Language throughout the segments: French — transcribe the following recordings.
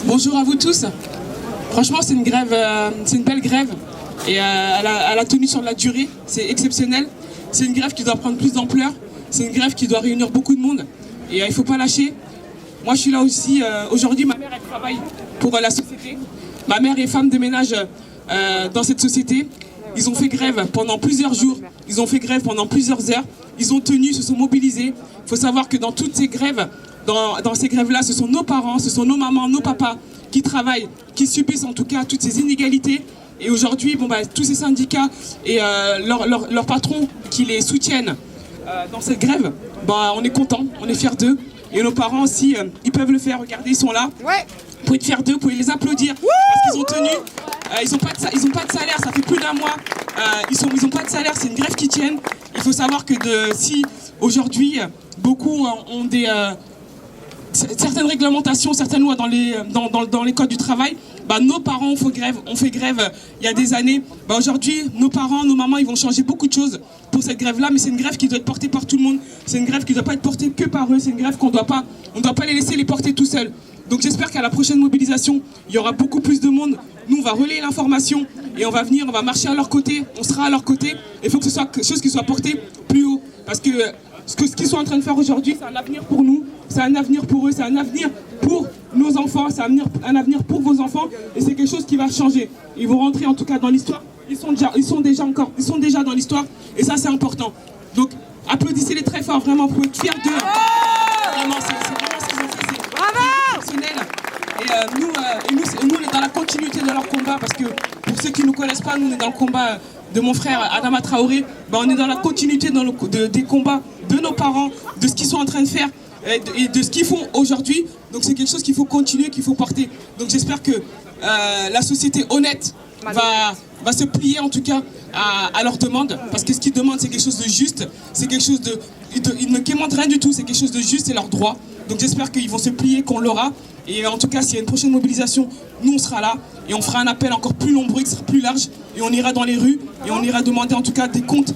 Bonjour à vous tous. Franchement, c'est une grève, c'est une belle grève. Et elle a tenu sur la durée, c'est exceptionnel. C'est une grève qui doit prendre plus d'ampleur. C'est une grève qui doit réunir beaucoup de monde. Et il ne faut pas lâcher. Moi, je suis là aussi. Aujourd'hui, ma mère, elle travaille pour la société. Ma mère est femme de ménage dans cette société. Ils ont fait grève pendant plusieurs jours. Ils ont fait grève pendant plusieurs heures. Ils ont tenu, se sont mobilisés. Il faut savoir que dans toutes ces grèves, dans ces grèves-là, ce sont nos parents, ce sont nos mamans, nos papas qui travaillent, qui subissent en tout cas toutes ces inégalités. Et aujourd'hui, bon, tous ces syndicats et leurs patrons qui les soutiennent dans cette grève, on est contents, on est fiers d'eux. Et nos parents aussi, ils peuvent le faire. Regardez, ils sont là. Ouais. Vous pouvez être fiers d'eux, vous pouvez les applaudir parce qu'ils ont tenu. Ils n'ont pas de salaire, ça fait plus d'un mois. Ils n'ont pas de salaire, c'est une grève qui tienne. Il faut savoir que si aujourd'hui, beaucoup ont certaines réglementations, certaines lois dans les codes du travail, nos parents ont fait grève il y a des années. Aujourd'hui, nos parents, nos mamans, ils vont changer beaucoup de choses pour cette grève-là, mais c'est une grève qui doit être portée par tout le monde. C'est une grève qui ne doit pas être portée que par eux. C'est une grève qu'on ne doit pas les laisser les porter tout seuls. Donc j'espère qu'à la prochaine mobilisation, il y aura beaucoup plus de monde. Nous, on va relayer l'information et on va venir, on va marcher à leur côté, on sera à leur côté. Il faut que ce soit quelque chose qui soit porté plus haut. Parce que ce qu'ils sont en train de faire aujourd'hui, c'est un avenir pour nous, c'est un avenir pour eux, c'est un avenir pour nos enfants, c'est un avenir pour vos enfants. Et c'est quelque chose qui va changer. Ils vont rentrer en tout cas dans l'histoire. Ils sont déjà dans l'histoire. Et ça, c'est important. Donc, applaudissez-les très fort, vraiment, pour être fiers d'eux. Vraiment, c'est vraiment ce qu'ils ont fait. C'est exceptionnel. Et nous, on est dans la continuité de leur combat, parce que pour ceux qui ne nous connaissent pas, nous, on est dans le combat de mon frère Adama Traoré. On est dans la continuité des combats de nos parents, de ce qu'ils sont en train de faire et de ce qu'ils font aujourd'hui. Donc c'est quelque chose qu'il faut continuer, qu'il faut porter. Donc j'espère que la société honnête va se plier en tout cas à leurs demandes, parce que ce qu'ils demandent, c'est quelque chose de juste, c'est quelque chose de... Ils ne quémandent rien du tout, c'est quelque chose de juste, c'est leur droit. Donc j'espère qu'ils vont se plier, qu'on l'aura. Et en tout cas, s'il y a une prochaine mobilisation, nous on sera là et on fera un appel encore plus nombreux, qui sera plus large, et on ira dans les rues et on ira demander en tout cas des comptes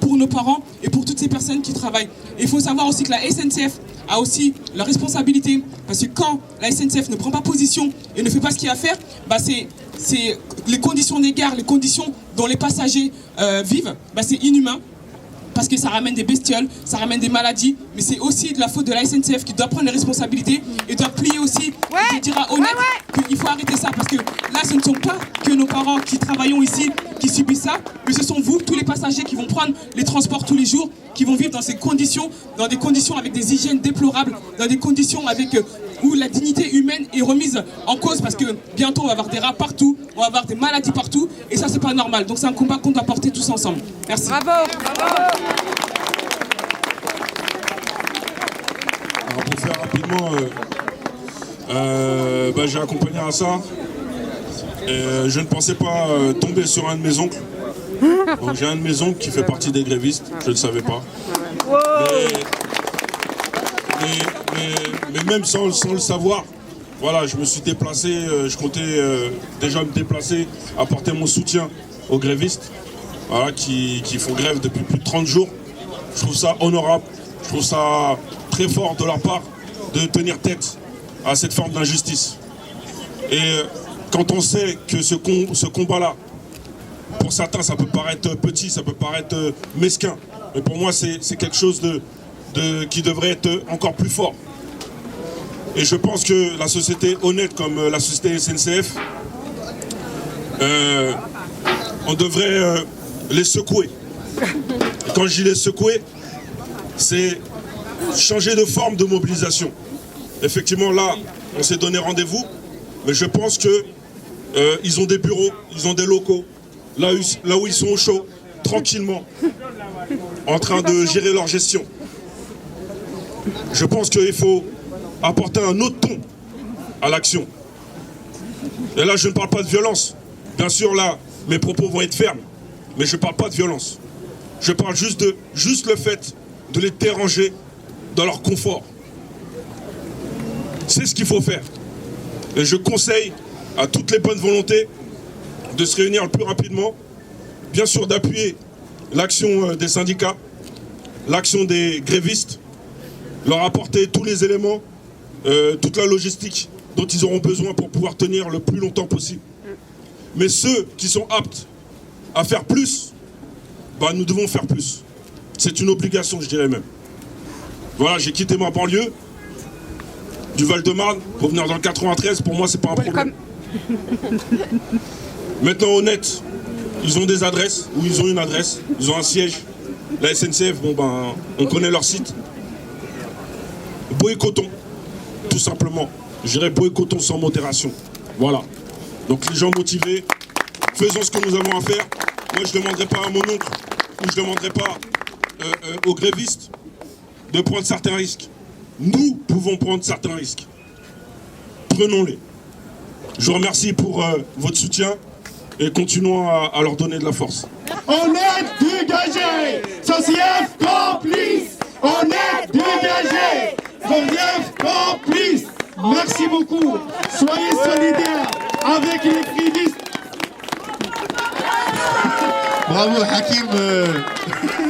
pour nos parents et pour toutes ces personnes qui travaillent. Et il faut savoir aussi que la SNCF a aussi la responsabilité, parce que quand la SNCF ne prend pas position et ne fait pas ce qu'il y a à faire, c'est les conditions des gares, les conditions dont les passagers vivent, c'est inhumain. Parce que ça ramène des bestioles, ça ramène des maladies, mais c'est aussi de la faute de la SNCF qui doit prendre les responsabilités et doit plier aussi, et dira honnête qu'il faut arrêter ça, parce que là ce ne sont pas que nos parents qui travaillons ici qui subissent ça, mais ce sont vous, tous les passagers qui vont prendre les transports tous les jours, qui vont vivre dans ces conditions, dans des conditions avec des hygiènes déplorables, dans des conditions où la dignité humaine est remise en cause, parce que bientôt on va avoir des rats partout, on va avoir des maladies partout, et ça c'est pas normal. Donc c'est un combat qu'on doit porter tous ensemble. Merci. Bravo, bravo. Alors pour faire rapidement, j'ai accompagné Hassan. Et je ne pensais pas tomber sur un de mes oncles. Donc j'ai un de mes oncles qui fait partie des grévistes, je ne le savais pas. Mais même sans le savoir, voilà, je me suis déplacé, je comptais déjà me déplacer, apporter mon soutien aux grévistes, voilà, qui font grève depuis plus de 30 jours. Je trouve ça honorable, je trouve ça très fort de leur part de tenir tête à cette forme d'injustice. Et quand on sait que ce combat-là, pour certains ça peut paraître petit, ça peut paraître mesquin, mais pour moi c'est quelque chose qui devrait être encore plus fort. Et je pense que la société honnête comme la société SNCF, on devrait les secouer. Et quand je dis les secouer, c'est changer de forme de mobilisation. Effectivement, là, on s'est donné rendez-vous, mais je pense que ils ont des bureaux, ils ont des locaux, là où ils sont au chaud, tranquillement, en train de gérer leur gestion. Je pense qu'il faut apporter un autre ton à l'action. Et là, je ne parle pas de violence. Bien sûr, là, mes propos vont être fermes, mais je ne parle pas de violence. Je parle juste le fait de les déranger dans leur confort. C'est ce qu'il faut faire. Et je conseille à toutes les bonnes volontés de se réunir le plus rapidement, bien sûr d'appuyer l'action des syndicats, l'action des grévistes, leur apporter tous les éléments, toute la logistique dont ils auront besoin pour pouvoir tenir le plus longtemps possible. Mais ceux qui sont aptes à faire plus, bah, nous devons faire plus. C'est une obligation, je dirais même. Voilà, j'ai quitté ma banlieue, du Val-de-Marne, pour venir dans le 93, pour moi, c'est pas un problème. Maintenant, honnête, ils ont des adresses, ou ils ont une adresse, ils ont un siège. La SNCF, bon ben, on connaît leur site. Boycottons, tout simplement. Je dirais boycottons sans modération. Voilà. Donc les gens motivés, faisons ce que nous avons à faire. Moi, je ne demanderai pas à mon oncle, ou je ne demanderai pas aux grévistes de prendre certains risques. Nous pouvons prendre certains risques. Prenons-les. Je vous remercie pour votre soutien et continuons à leur donner de la force. On est dégagé, SOSIEF complice. On est dégagé, SOSIEF complice. Merci beaucoup. Soyez solidaires avec les grévistes. Bravo Hakim.